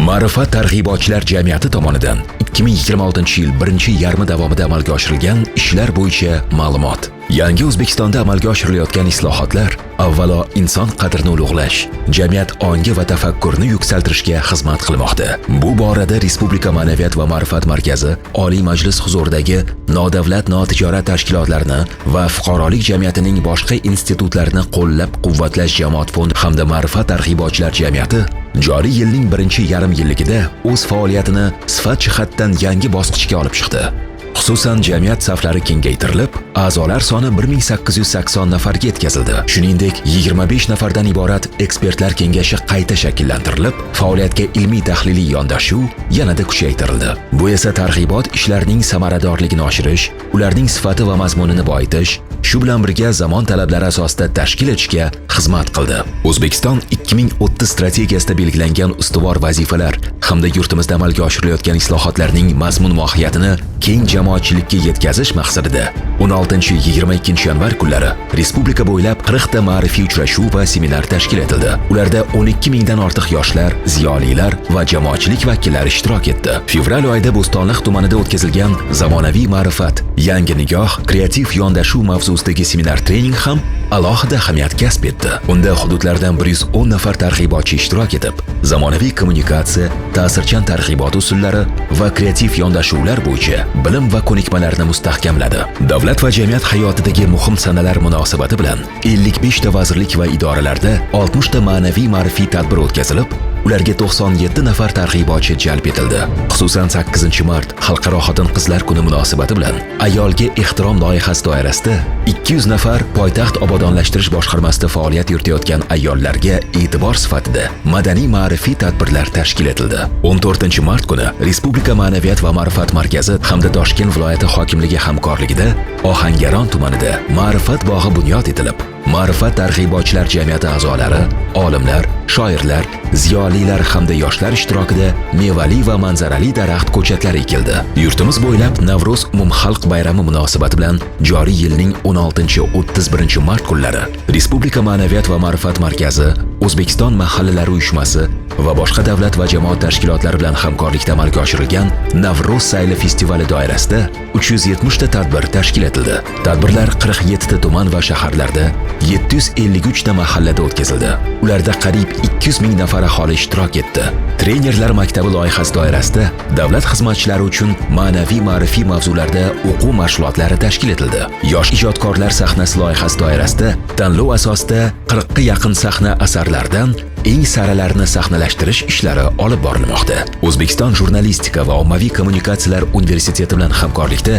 Ma'rifat targ'ibotchilar jamiyati tomonidan 2026-yil birinchi yarmi davomida amalga oshirilgan ishlar bo'yicha ma'lumot. Yangi O'zbekistonda amalga oshirilayotgan islohotlar avvalo inson qadrini ulug'lash, jamiyat ongi va tafakkurni yuksaltirishga xizmat qilmoqda. Bu borada Respublika Ma'naviyat va ma'rifat markazi Oliy Majlis huzuridagi nodavlat notijorat tashkilotlarini va fuqarolik jamiyatining boshqa institutlarini qo'llab-quvvatlash jamoat fondi hamda ma'rifat targ'ibotchilar jamiyati joriy yilning birinchi yarim yilligida o'z faoliyatini sifat jihatdan yangi bosqichga olib chiqdi. Xususan, jamiyat saflari kengaytirilib, a'zolar soni 1880 nafarga yetkazildi. Shuningdek, 25 nafardan iborat ekspertlar kengashi qayta shakllantirilib, faoliyatga ilmiy-tahliliy yondashuv yanada kuchaytirildi. Bu esa targ'ibot ishlarining samaradorligini oshirish, ularning sifati va mazmunini boyitish, shu bilan birga zamon talablari asosida tashkil etishga xizmat qildi. O'zbekiston 2030 strategiyasida belgilangan ustuvor vazifalar hamda yurtimizda amalga oshirilayotgan islohotlarning mazmun mohiyatini keng jamoatchilikka yetkazish maqsadida 16-22 yanvar kunlari respublika bo'ylab 40 ta ma'rifiy uchrashuv va seminar tashkil etildi. Ularda 12 mingdan ortiq yoshlar, ziyolilar va jamoatchilik vakillari ishtirok etdi. Fevral oyida Bo'stonliq tumanida o'tkazilgan zamonaviy ma'rifat, yangi nigoh, kreativ yondashuv mavzusidagi seminar trening ham alohida ahamiyat kasb etdi. Unda hududlardan 110 nafar targ'ibotchi ishtirok etib, zamonaviy kommunikatsiya, ta'sirchan targ'ibot usullari va kreativ yondashuvlar bo'yicha bilim va ko'nikmalarni mustahkamladi. Davlat va jamiyat hayotidagi muhim sanalar munosabati bilan 55 ta vazirlik va idoralarda 60 ta ma'naviy ma'rifiy tadbir o'tkazilib, ularga 97 nafar targ'ibotchi jalb etildi. Xususan 8-mart Xalqaro xotin-qizlar kuni munosabati bilan ayolga ehtirom loyihasi doirasida 200 nafar poytaxt obodonlashtirish boshqarmasida faoliyat yuritayotgan ayollarga e'tibor sifatida madaniy ma'rifiy tadbirlar tashkil etildi. 14-mart kuni Respublika Ma'naviyat va ma'rifat markazi hamda Toshkent viloyati hokimligi hamkorligida Ohangaron tumanida ma'rifat bog'i bunyod etilib, ma'rifat targ'ibotchilar jamiyati a'zolari, olimlar, shoirlar, ziyolilar hamda yoshlar ishtirokida mevali va manzarali daraxt ko'chatlari ekildi. Yurtimiz bo'ylab Navro'z umumxalq bayrami munosabati bilan joriy yilning 16-31 mart kunlari Respublika Ma'naviyat va ma'rifat markazi, O'zbekiston mahallalari uyushmasi va boshqa davlat va jamoat tashkilotlari bilan hamkorlikda amalga oshirilgan Navro'z sayli festivali doirasida 370 ta tadbir tashkil etildi. Tadbirlar 47 ta tuman va shaharlarda 753 ta mahallada o'tkazildi. Ularda qariyb 200 ming nafar aholi ishtirok etdi. Trenerlar maktabi loyihasi doirasida davlat xizmatchilari uchun ma'naviy ma'rifiy mavzularda o'quv mashg'ulotlari tashkil etildi. Yosh ijodkorlar sahnasi loyihasi doirasida tanlov asosida 40 ga yaqin sahna asarlardan eng saralarini sahnalashtirish ishlari olib borilmoqda. O'zbekiston jurnalistika va ommaviy kommunikatsiyalar universiteti bilan hamkorlikda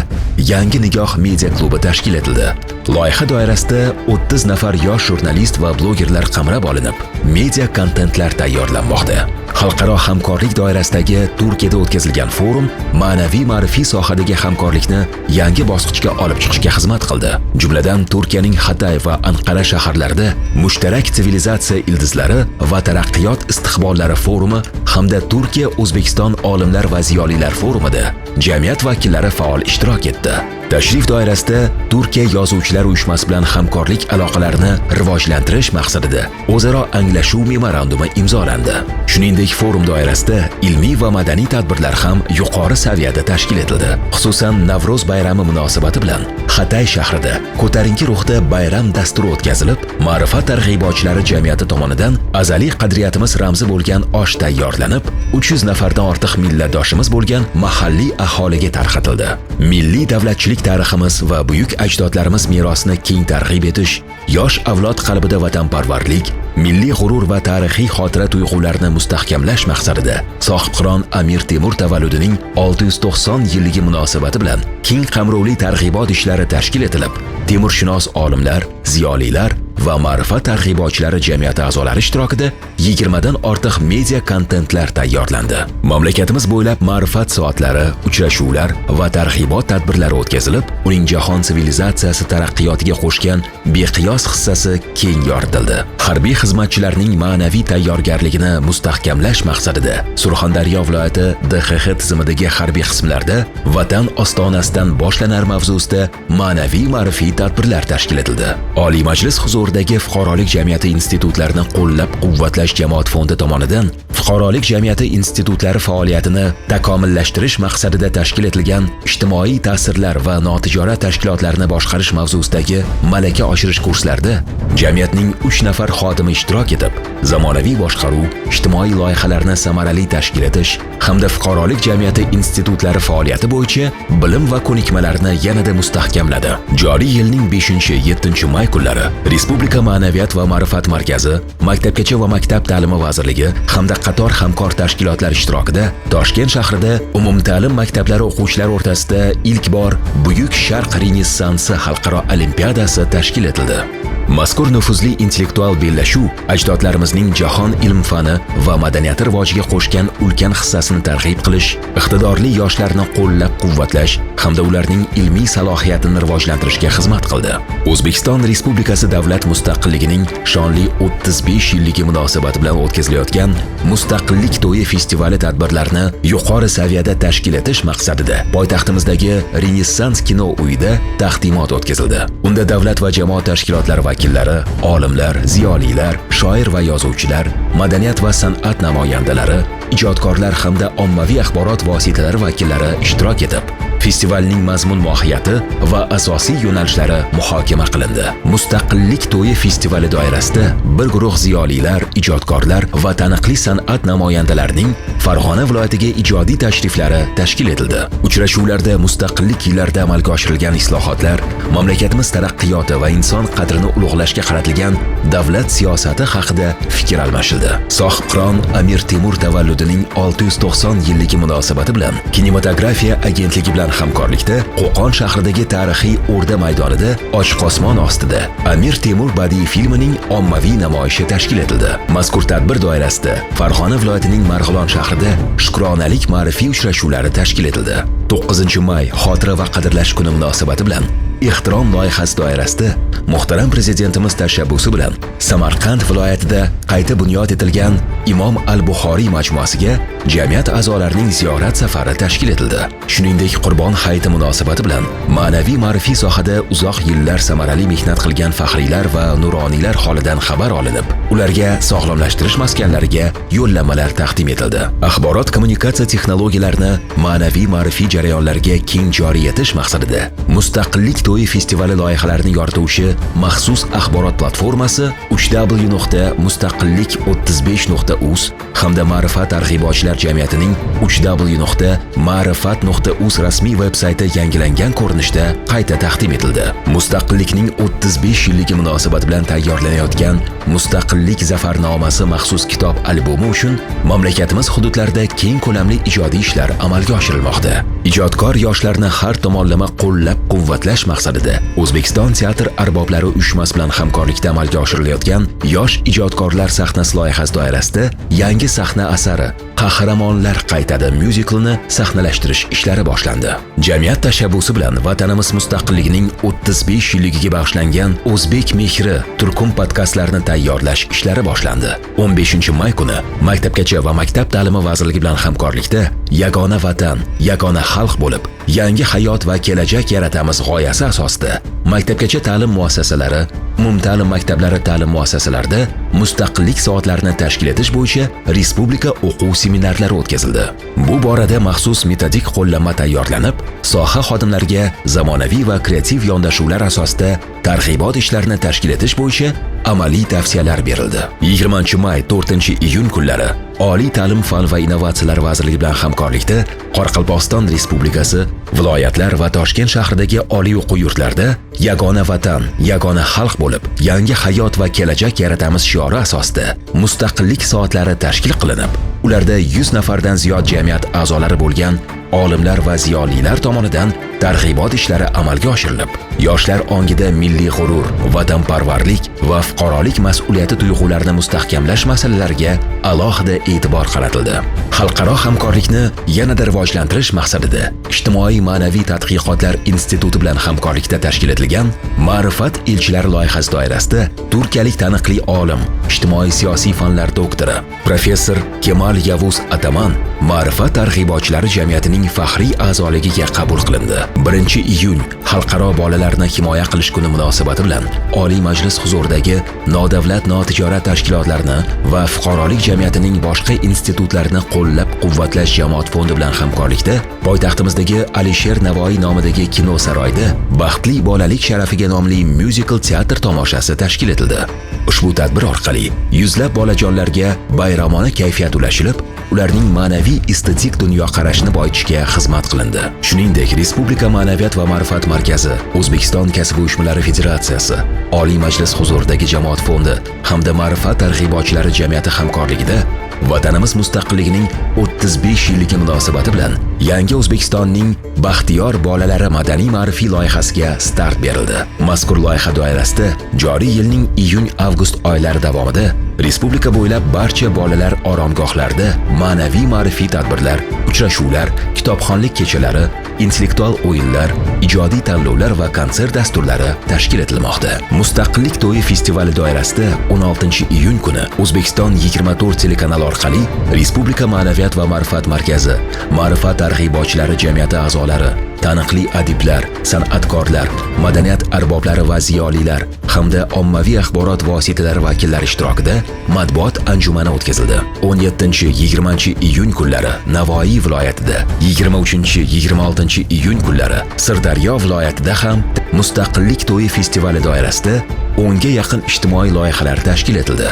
yangi nigoh media klubi tashkil etildi. Loyiha doirasida 30 nafar yosh jurnalist va blogerlar qamrab olinib, media kontentlar tayyorlanmoqda. Xalqaro hamkorlik doirasidagi Turkiyada o'tkazilgan forum ma'naviy ma'rifiy sohadagi hamkorlikni yangi bosqichga olib chiqishga xizmat qildi. Jumladan Turkiyaning Hatay va Anqara shaharlarida mushtarak sivilizatsiya ildizlari va taraqqiyot istiqbollari forumi hamda Turkiya O'zbekiston olimlar va ziyolilar forumida jamiyat vakillari faol ishtirok etdi. Tashrif doirasida Turkiya yozuvchilar uyushmasi bilan hamkorlik aloqalarini rivojlantirish maqsadida o'zaro anglashuv memorandumi imzolandi. Shuningdek, forum doirasida ilmiy va madaniy tadbirlar ham yuqori saviyada tashkil etildi. Xususan, Navro'z bayrami munosabati bilan Hatay shahrida ko'tarinki ruhda bayram dasturi o'tkazilib, ma'rifat targ'ibotchilari jamiyati tomonidan azaliy qadriyatimiz ramzi bo'lgan osh tayyorlanib, 300 nafardan ortiq millatdoshimiz bo'lgan mahalliy aholiga tarqatildi. Milliy davlatchilik tariximiz va buyuk ajdodlarimiz merosini keng targ'ib etish, yosh avlod qalbida vatanparvarlik, milliy g'urur va tarixiy xotira tuyg'ularini mustahkamlash maqsadida sohibqiron Amir Temur tavalludining 690 yilligi munosabati bilan keng qamrovli targ'ibot ishlari tashkil etilib, temurshunos olimlar, ziyolilar va ma'rifat targ'ibotchilari jamiyati a'zolari ishtirokida 20 dan ortiq media kontentlar tayyorlandi. Mamlakatimiz bo'ylab ma'rifat soatlari, uchrashuvlar va targ'ibot tadbirlari o'tkazilib, uning jahon sivilizatsiyasi taraqqiyotiga qo'shgan beqiyos hissasi keng yoritildi. Harbiy xizmatchilarning ma'naviy tayyorgarligini mustahkamlash maqsadida Surxondaryo viloyati DXX tizimidagi harbiy qismlarda Vatan ostonasidan boshlanar mavzusida ma'naviy ma'rifiy tadbirlar tashkil etildi. Oliy Majlis huzurida shahardagi fuqarolik jamiyati institutlarini qo'llab-quvvatlash jamoat fondi tomonidan fuqarolik jamiyati institutlari faoliyatini takomillashtirish maqsadida tashkil etilgan ijtimoiy ta'sirlar va notijorat tashkilotlarni boshqarish mavzusidagi malaka oshirish kurslarida jamiyatning 3 nafar xodimi ishtirok etib, zamonaviy boshqaruv, ijtimoiy loyihalarni samarali tashkil etish hamda fuqarolik jamiyati institutlari faoliyati bo'yicha bilim va ko'nikmalarni yanada mustahkamladi. Joriy yilning 5-7 may kunlari Respublika Ma'naviyat va ma'rifat markazi, Maktabgacha va maktab ta'limi vazirligi hamda qator hamkor tashkilotlar ishtirokida Toshkent shahrida umumta'lim maktablari o'quvchilari o'rtasida ilk bor Buyuk Sharq Renessansi xalqaro olimpiadasi tashkil etildi. Mazkur nufuzli intellektual bellashuv ajdodlarimizning jahon ilm-fani va madaniyati rivojiga qo'shgan ulkan hissasini targ'ib qilish, iqtidorli yoshlarni qo'llab-quvvatlash hamda ularning ilmiy salohiyatini rivojlantirishga xizmat qildi. O'zbekiston Respublikasi davlat mustaqilligining shonli 35 yilligi munosabati bilan o'tkazilayotgan Mustaqillik to'yi festivali tadbirlarini yuqori saviyada tashkil etish maqsadida poytaxtimizdagi Renessans kino uyida taqdimot o'tkazildi. Unda davlat va jamoat tashkilotlari vakillari, olimlar, ziyolilar, shoir va yozuvchilar, madaniyat va san'at namoyandalari, ijodkorlar hamda ommaviy axborot vositalari vakillari ishtirok etib, festivalning mazmun mohiyati va asosiy yo'nalishlari muhokama qilindi. Mustaqillik to'yi festivali doirasida bir guruh ziyolilar, ijodkorlar va taniqli san'at namoyandalarining Farg'ona viloyatiga ijodiy tashriflari tashkil etildi. Uchrashuvlarda mustaqillik yillarida amalga oshirilgan islohotlar, mamlakatimiz taraqqiyoti va inson qadrini ulug'lashga qaratilgan davlat siyosati haqida fikr almashildi. Sohibqiron Amir Temur tavalludining 690 yilligi munosabati bilan Kinematografiya agentligi bilan hamkorlikda Qo'qon shahridagi tarixiy O'rda maydonida Ochiq osmon ostida Amir Temur badiiy filmining ommaviy namoyishi tashkil etildi. Mazkur tadbir doirasida Farg'ona viloyatining Marg'ilon shahrida shukronalik ma'rifiy uchrashuvlari tashkil etildi. 9 may xotira va qadrlash kuni munosabati bilan Ehtirom loyihasi doirasida muhtaram prezidentimiz tashabbusi bilan Samarqand viloyatida qayta bunyod etilgan Imom al-Buxoriy majmuasiga jamiyat a'zolarining ziyorat safari tashkil etildi. Shuningdek, Qurbon hayiti munosabati bilan ma'naviy ma'rifiy sohada uzoq yillar samarali mehnat qilgan faxriylar va nuroniylar holidan xabar olinib, ularga sog'lomlashtirish maskanlariga yo'llanmalar taqdim etildi. Axborot kommunikatsiya texnologiyalarini ma'naviy ma'rifiy jarayonlarga keng joriy etish maqsadida Mustaqillik to'yi festivali loyihalarini yorituvchi maxsus axborot platformasi www.mustaqillik35.uz hamda Ma'rifat targ'ibotchilar jamiyatining www.ma'rifat.uz rasmiy veb-sayti yangilangan ko'rinishda qayta taqdim etildi. Mustaqillikning 35 yilligi munosabati bilan tayyorlanayotgan Mustaqillik zafarnomasi maxsus kitob albomi uchun mamlakatimiz hududlarida keng ko'lamli ijodiy ishlar amalga oshirilmoqda. Ijodkor yoshlarni har tomonlama qo'llab-quvvatlash maqsadida O'zbekiston teatr arboblari uyushmasi bilan hamkorlikda amalga oshirilayotgan Yosh ijodkorlar sahnasi loyihasi doirasida yangi sahna asari Qahramonlar qaytadi myuziklini sahnalashtirish ishlari boshlandi. Jamiyat tashabbusi bilan vatanimiz mustaqilligining 35 yilligiga bag'ishlangan O'zbek mehri turkum podkastlarini tayyorlash ishlari boshlandi. 15 may kuni Maktabgacha va maktab ta'limi vazirligi bilan hamkorlikda Yagona vatan, yagona xalq bo'lib, yangi hayot va kelajak yaratamiz g'oyasi asosida maktabgacha ta'lim muassasalari, umumta'lim maktablari ta'lim muassasalarida mustaqillik soatlarini tashkil etish bo'yicha respublika o'quv seminarlari o'tkazildi. Bu borada maxsus metodik qo'llanma tayyorlanib, soha xodimlariga zamonaviy va kreativ yondashuvlar asosida targ'ibot ishlarini tashkil etish bo'yicha amaliy tavsiyalar berildi. 20 may 4-iyun kunlari Oliy ta'lim fan va innovatsiyalar vazirligi bilan hamkorlikda Qoraqalpog'iston Respublikasi, viloyatlar va Toshkent shahridagi oliy o'quv yurtlarida Yagona vatan, yagona xalq bo'lib, yangi hayot va kelajak yaratamiz shiori asosida mustaqillik soatlari tashkil qilinib, ularda 100 nafardan ziyod jamiyat a'zolari bo'lgan olimlar va ziyolilar tomonidan targ'ibot ishlari amalga oshirilib, yoshlar ongida milliy g'urur, vatanparvarlik va fuqarolik mas'uliyati tuyg'ularini mustahkamlash masalalariga alohida e'tibor qaratildi. Xalqaro hamkorlikni yanada rivojlantirish maqsadida Ijtimoiy ma'naviy tadqiqotlar instituti bilan hamkorlikda tashkil etilgan Ma'rifat elchilari loyihasi doirasida turkiyalik taniqli olim, ijtimoiy siyosiy fanlar doktori, professor Kemal Yavuz Ataman Ma'rifat targ'ibotchilari jamiyatining faxriy a'zoligiga qabul qilindi. 1-iyun Xalqaro bolalarni himoya qilish kuni munosabati bilan Oliy Majlis huzuridagi nodavlat notijorat tashkilotlarni va fuqarolik jamiyatining boshqa institutlarini qo'llab-quvvatlash jamoat fondi bilan hamkorlikda poytaxtimizdagi Alisher Navoiy nomidagi kino saroyida Baxtli bolalik sharafiga nomli musical teatr tomoshasi tashkil etildi. Ushbu tadbir orqali yuzlab bolajonlarga bayramona kayfiyat ulashilib, ularning ma'naviy estetik dunyoqarashini boyitishga xizmat qilindi. Shuningdek, Respublika Ma'naviyat va ma'rifat markazi, O'zbekiston kasb uyushmalari federatsiyasi, Oliy Majlis huzuridagi jamoat fondi hamda ma'rifat targ'ibotchilari jamiyati hamkorligida Vatanimiz mustaqilligining 35 yilligi munosabati bilan Yangi O'zbekistonning Baxtiyor bolalari madaniy-ma'rifiy loyihasiga start berildi. Mazkur loyiha doirasida joriy yilning iyun-avgust oylari davomida respublika bo'ylab barcha bolalar oromgohlarida ma'naviy-ma'rifiy tadbirlar, uchrashuvlar, kitobxonlik kechalari, intellektual o'yinlar, ijodiy tanlovlar va konsert dasturlari tashkil etilmoqda. Mustaqillik to'yi festivali doirasida 16-iyun kuni O'zbekiston 24 telekanali orqali Respublika Ma'naviyat va ma'rifat markazi, ma'rifat targ'ibotchilari jamiyati a'zolari, taniqli adiblar, san'atkorlar, madaniyat arboblari va ziyolilar hamda ommaviy axborot vositalari vakillari ishtirokida matbuot anjumani o'tkazildi. 17-20 kunlari Navoiy viloyatida, 23-26 kunlari Sirdaryo viloyatida ham Mustaqillik to'yi festivali doirasida 10 ga yaqin ijtimoiy loyihalar tashkil etildi.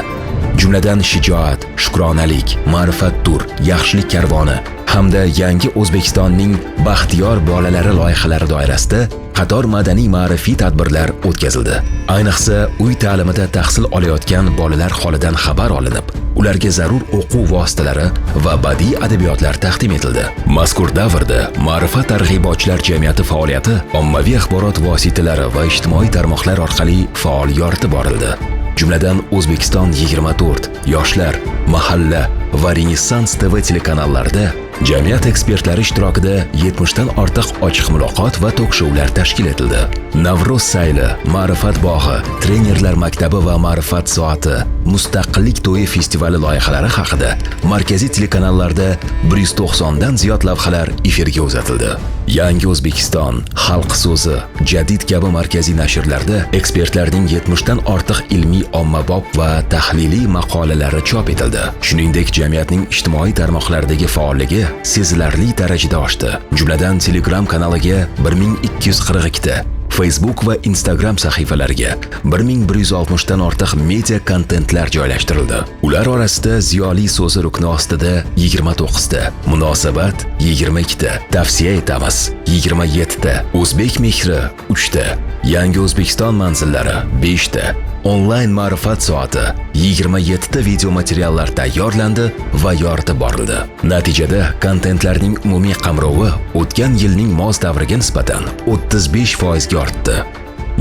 Jumladan shijoat, shukronalik, ma'rifat tur, yaxshilik karvoni hamda Yangi O'zbekistonning Baxtiyor bolalari loyihalari doirasida qator madaniy-ma'rifiy tadbirlar o'tkazildi. Ayniqsa, uy ta'limida tahsil olayotgan bolalar holidan xabar olinib, ularga zarur o'quv vositalari va badiiy adabiyotlar taqdim etildi. Mazkur davrda ma'rifat targ'ibotchilar jamiyati faoliyati ommaviy axborot vositalari va ijtimoiy tarmoqlar orqali faol yoritib borildi. Jumladan O'zbekiston 24, Yoshlar, Mahalla va Renessans TV telekanallarida jamiyat ekspertlari ishtirokida 70 dan ortiq ochiq muloqot va tok-shoular tashkil etildi. Navro'z sayli, Ma'rifat bog'i, trenerlar maktabi va Ma'rifat soati, Mustaqillik to'yi festivali loyihalari haqida markaziy telekanallarda 190 dan ziyod lavhalar efirga uzatildi. Yangi O'zbekiston, Xalq so'zi, Jadid kabi markaziy nashrlarda ekspertlarning 70 dan ortiq ilmiy ommabop va tahliliy maqolalari chop etildi. Shuningdek, jamiyatning ijtimoiy tarmoqlardagi faolligi sezilarli darajada oshdi. Jumladan Telegram kanaliga 1242 ta, Facebook va Instagram sahifalariga 1160 dan ortiq media kontentlar joylashtirildi. Ular orasida ziyoli so'zi rukni ostida 29 ta, munosabat 22 ta, tavsiya etamiz 27 ta, o'zbek mehri 3 ta, Yangi O'zbekiston manzillari 5 ta, onlayn ma'rifat soati 27 ta video materiallar tayyorlandi va yoritib borildi. Natijada kontentlarning umumiy qamrovi o'tgan yilning mos davriga nisbatan 35% ga ortdi.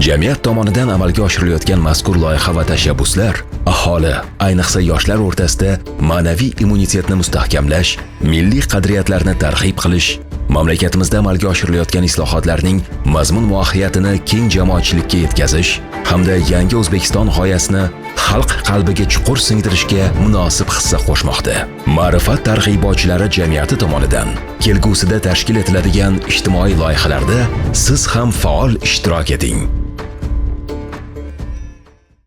Jamiyat tomonidan amalga oshirilayotgan mazkur loyiha va tashabbuslar aholi, ayniqsa yoshlar o'rtasida ma'naviy immunitetni mustahkamlash, milliy qadriyatlarni targ'ib qilish, mamlakatimizda amalga oshirilayotgan islohotlarning mazmun-mohiyatini keng jamoatchilikka yetkazish hamda Yangi O'zbekiston g'oyasini xalq qalbiga chuqur singdirishga munosib hissa qo'shmoqda. Ma'rifat targ'ibotchilari jamiyati tomonidan kelgusida tashkil etiladigan ijtimoiy loyihalarda siz ham faol ishtirok eting.